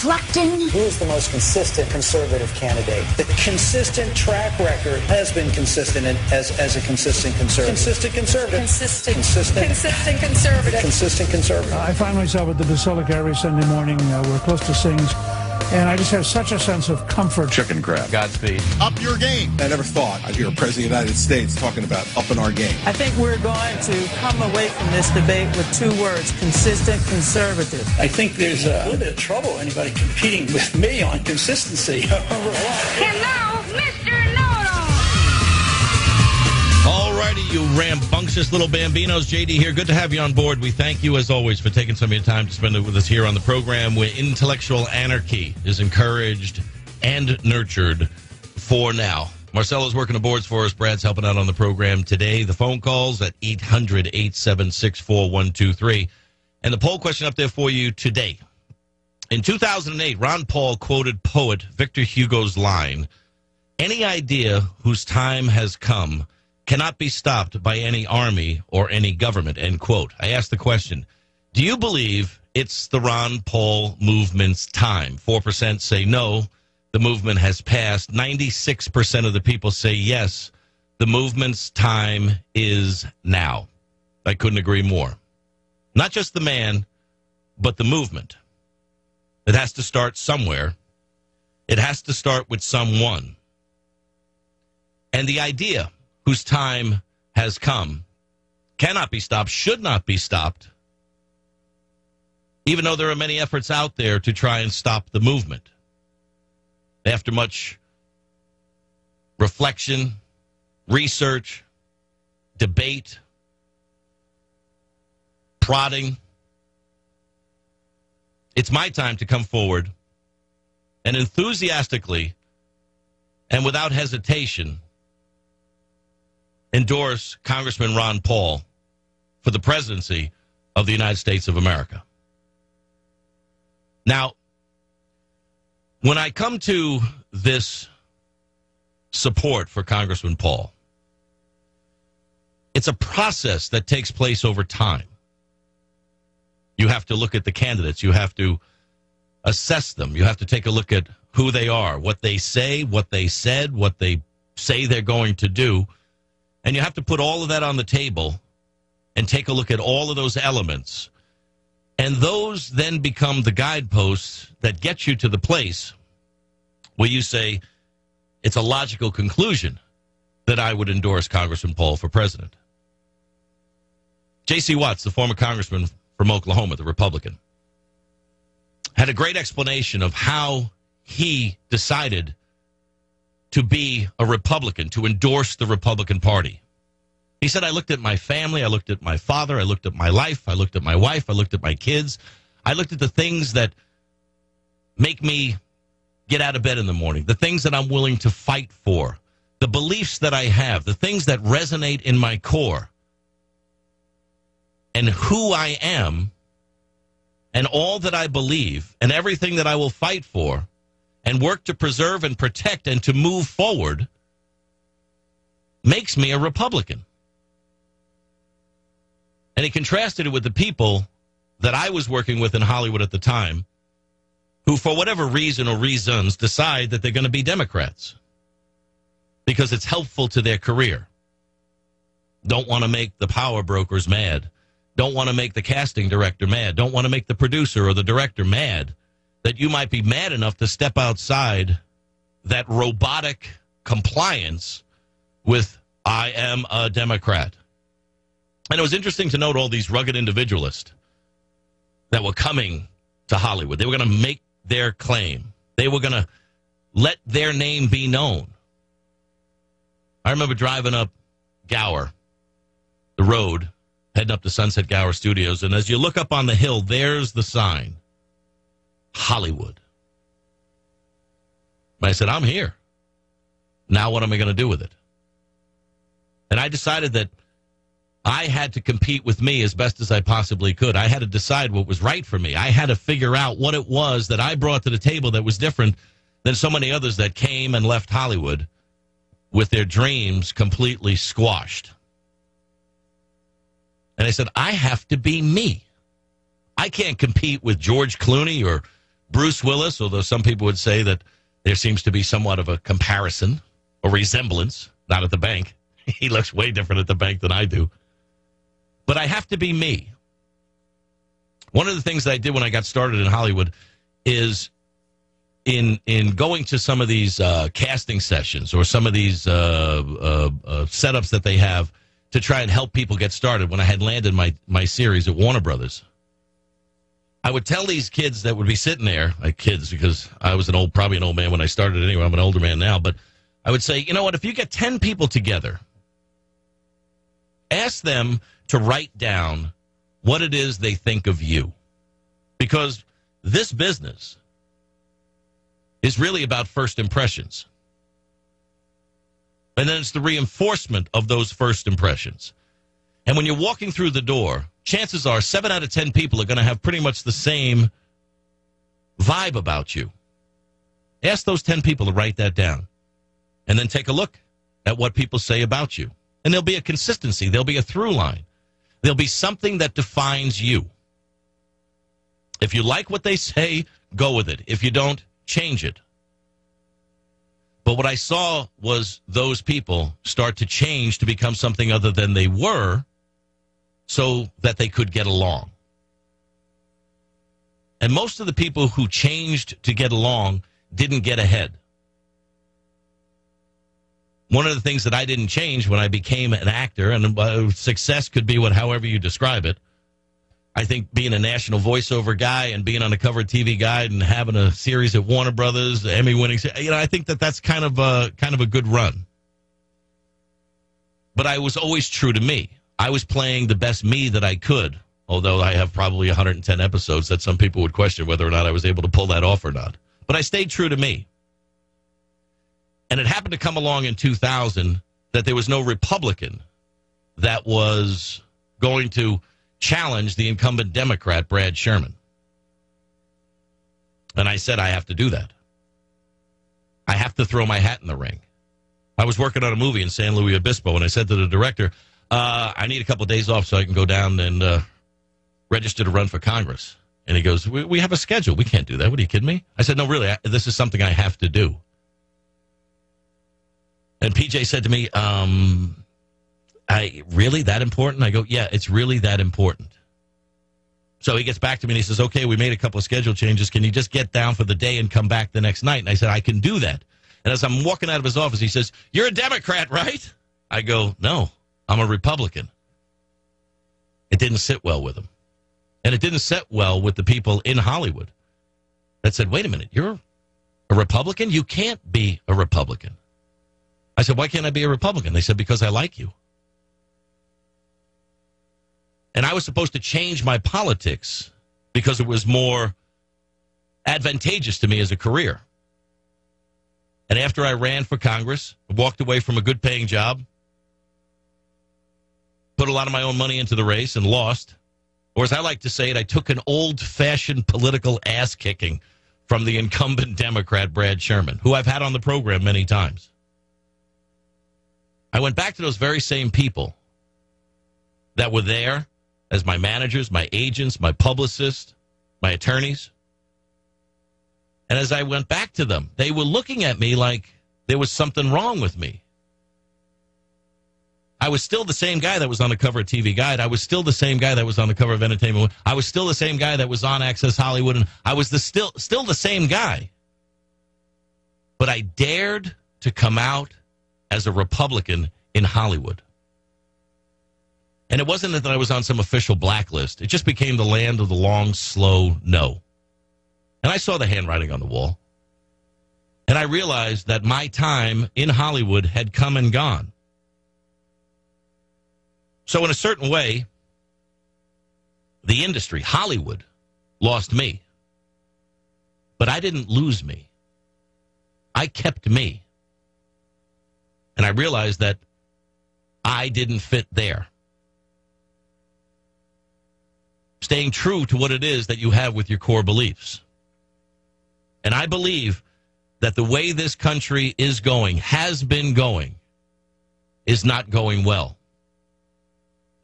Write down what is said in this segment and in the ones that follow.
reflecting. Who is the most consistent conservative candidate? The consistent track record has been consistent as a consistent conservative. Consistent conservative. Consistent conservative. Consistent conservative. I find myself at the Basilica every Sunday morning. We're close to Sings. And I just have such a sense of comfort. Chicken crab. Godspeed. Up your game. I never thought I'd hear a president of the United States talking about upping our game. I think we're going to come away from this debate with two words: consistent conservative. I think there's a little bit of trouble anybody competing with me on consistency. And now, Mr. Know-It-All. Alrighty, you rambunctious little bambinos. JD here. Good to have you on board. We thank you, as always, for taking some of your time to spend it with us here on the program, where intellectual anarchy is encouraged and nurtured for now. Marcelo's working the boards for us. Brad's helping out on the program today. The phone calls at 800-876-4123. And the poll question up there for you today. In 2008, Ron Paul quoted poet Victor Hugo's line, "Any idea whose time has come cannot be stopped by any army or any government," end quote. I asked the question, do you believe it's the Ron Paul movement's time? 4% say no, the movement has passed. 96% of the people say yes, the movement's time is now. I couldn't agree more. Not just the man, but the movement. It has to start somewhere. It has to start with someone. And the idea whose time has come cannot be stopped, should not be stopped, even though there are many efforts out there to try and stop the movement. After much reflection, research, debate, prodding, it's my time to come forward and enthusiastically and without hesitation endorse Congressman Ron Paul for the presidency of the United States of America. Now, when I come to this support for Congressman Paul, it's a process that takes place over time. You have to look at the candidates. You have to assess them. You have to take a look at who they are, what they say, what they said, what they say they're going to do. And you have to put all of that on the table and take a look at all of those elements. And those then become the guideposts that get you to the place where you say, it's a logical conclusion that I would endorse Congressman Paul for president. J.C. Watts, the former congressman from Oklahoma, the Republican, had a great explanation of how he decided to be a Republican, to endorse the Republican Party. He said, I looked at my family, I looked at my father, I looked at my life, I looked at my wife, I looked at my kids. I looked at the things that make me get out of bed in the morning, the things that I'm willing to fight for, the beliefs that I have, the things that resonate in my core, and who I am, and all that I believe, and everything that I will fight for, and work to preserve and protect and to move forward, makes me a Republican. And he contrasted it with the people that I was working with in Hollywood at the time, who, for whatever reason or reasons, decide that they're going to be Democrats because it's helpful to their career. Don't want to make the power brokers mad. Don't want to make the casting director mad. Don't want to make the producer or the director mad. That you might be mad enough to step outside that robotic compliance with I am a Democrat. And it was interesting to note all these rugged individualists that were coming to Hollywood. They were going to make their claim. They were going to let their name be known. I remember driving up Gower, the road, heading up to Sunset Gower Studios, and as you look up on the hill, there's the sign. Hollywood. And I said, I'm here. Now what am I going to do with it? And I decided that I had to compete with me as best as I possibly could. I had to decide what was right for me. I had to figure out what it was that I brought to the table that was different than so many others that came and left Hollywood with their dreams completely squashed. And I said, I have to be me. I can't compete with George Clooney or Bruce Willis, although some people would say that there seems to be somewhat of a comparison or resemblance, not at the bank. He looks way different at the bank than I do. But I have to be me. One of the things that I did when I got started in Hollywood is in going to some of these casting sessions or some of these setups that they have to try and help people get started when I had landed my series at Warner Brothers. I would tell these kids that would be sitting there, like kids, because I was probably an old man when I started anyway. I'm an older man now. But I would say, you know what, if you get 10 people together, ask them to write down what it is they think of you. Because this business is really about first impressions. And then it's the reinforcement of those first impressions. And when you're walking through the door, chances are 7 out of 10 people are going to have pretty much the same vibe about you. Ask those 10 people to write that down. And then take a look at what people say about you. And there'll be a consistency. There'll be a through line. There'll be something that defines you. If you like what they say, go with it. If you don't, change it. But what I saw was those people start to change to become something other than they were so that they could get along. And most of the people who changed to get along didn't get ahead. One of the things that I didn't change when I became an actor, and success could be however you describe it. I think being a national voiceover guy and being on the cover of TV Guide and having a series at Warner Brothers, Emmy-winning, I think that's kind of a good run. But I was always true to me. I was playing the best me that I could, although I have probably 110 episodes that some people would question whether or not I was able to pull that off or not. But I stayed true to me. And it happened to come along in 2000 that there was no Republican that was going to challenge the incumbent Democrat, Brad Sherman. And I said, I have to do that. I have to throw my hat in the ring. I was working on a movie in San Luis Obispo, and I said to the director, I need a couple of days off so I can go down and register to run for Congress. And he goes, we have a schedule. We can't do that. What, are you kidding me? I said, no, really, this is something I have to do. And PJ said to me, really that important? I go, yeah, it's really that important. So he gets back to me and he says, okay, we made a couple of schedule changes. Can you just get down for the day and come back the next night? And I said, I can do that. And as I'm walking out of his office, he says, you're a Democrat, right? I go, no, I'm a Republican. It didn't sit well with him. And it didn't sit well with the people in Hollywood that said, wait a minute, you're a Republican? You can't be a Republican. I said, why can't I be a Republican? They said, because I like you. And I was supposed to change my politics because it was more advantageous to me as a career. And after I ran for Congress, walked away from a good-paying job, put a lot of my own money into the race and lost, or as I like to say it, I took an old-fashioned political ass-kicking from the incumbent Democrat, Brad Sherman, who I've had on the program many times. I went back to those very same people that were there as my managers, my agents, my publicists, my attorneys. And as I went back to them, they were looking at me like there was something wrong with me. I was still the same guy that was on the cover of TV Guide. I was still the same guy that was on the cover of Entertainment. I was still the same guy that was on Access Hollywood. And I was still the same guy. But I dared to come out as a Republican in Hollywood. And it wasn't that I was on some official blacklist. It just became the land of the long, slow no. And I saw the handwriting on the wall. And I realized that my time in Hollywood had come and gone. So in a certain way, the industry, Hollywood, lost me. But I didn't lose me. I kept me. And I realized that I didn't fit there. Staying true to what it is that you have with your core beliefs. And I believe that the way this country is going, has been going, is not going well.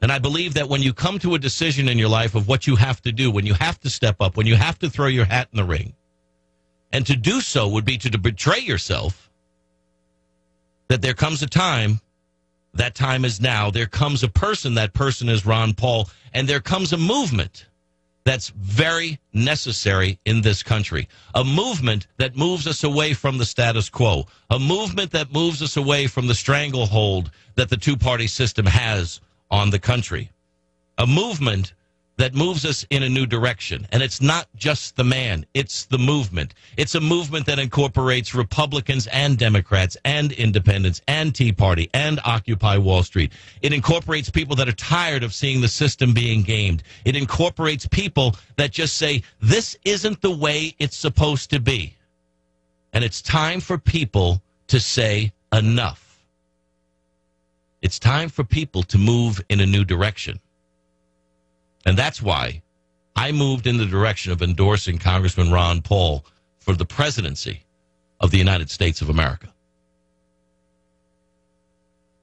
And I believe that when you come to a decision in your life of what you have to do, when you have to step up, when you have to throw your hat in the ring, And to do so would be to betray yourself, that there comes a time, that time is now, there comes a person, that person is Ron Paul, and there comes a movement that's very necessary in this country. A movement that moves us away from the status quo. A movement that moves us away from the stranglehold that the two-party system has on the country. A movement that moves us in a new direction. And it's not just the man, it's the movement. It's a movement that incorporates Republicans and Democrats and independents and Tea Party and Occupy Wall Street. It incorporates people that are tired of seeing the system being gamed. It incorporates people that just say, this isn't the way it's supposed to be. And it's time for people to say enough. It's time for people to move in a new direction. And that's why I moved in the direction of endorsing Congressman Ron Paul for the presidency of the United States of America.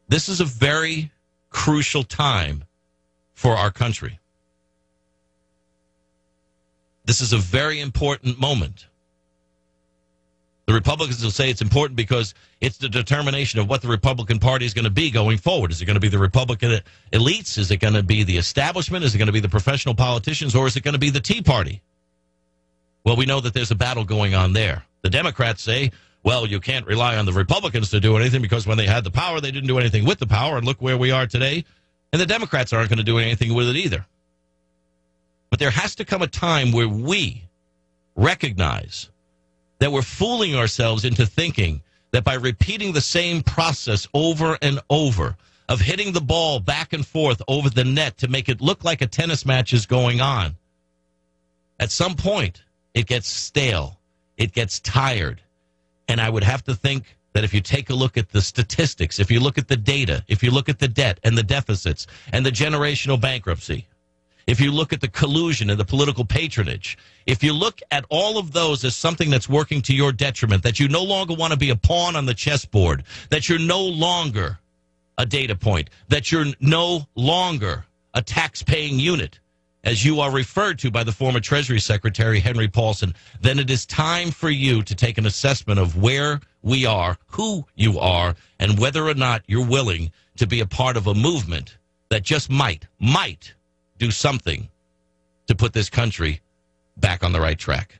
This is a very crucial time for our country. This is a very important moment. The Republicans will say it's important because it's the determination of what the Republican Party is going to be going forward. Is it going to be the Republican elites? Is it going to be the establishment? Is it going to be the professional politicians? Or is it going to be the Tea Party? Well, we know that there's a battle going on there. The Democrats say, well, you can't rely on the Republicans to do anything because when they had the power, they didn't do anything with the power. And look where we are today. And the Democrats aren't going to do anything with it either. But there has to come a time where we recognize that we're fooling ourselves into thinking that by repeating the same process over and over of hitting the ball back and forth over the net to make it look like a tennis match is going on, at some point it gets stale, it gets tired. And I would have to think that if you take a look at the statistics, if you look at the data, if you look at the debt and the deficits and the generational bankruptcy, if you look at the collusion and the political patronage, if you look at all of those as something that's working to your detriment, that you no longer want to be a pawn on the chessboard, that you're no longer a data point, that you're no longer a tax-paying unit, as you are referred to by the former Treasury Secretary Henry Paulson, then it is time for you to take an assessment of where we are, who you are, and whether or not you're willing to be a part of a movement that just might do something to put this country back on the right track.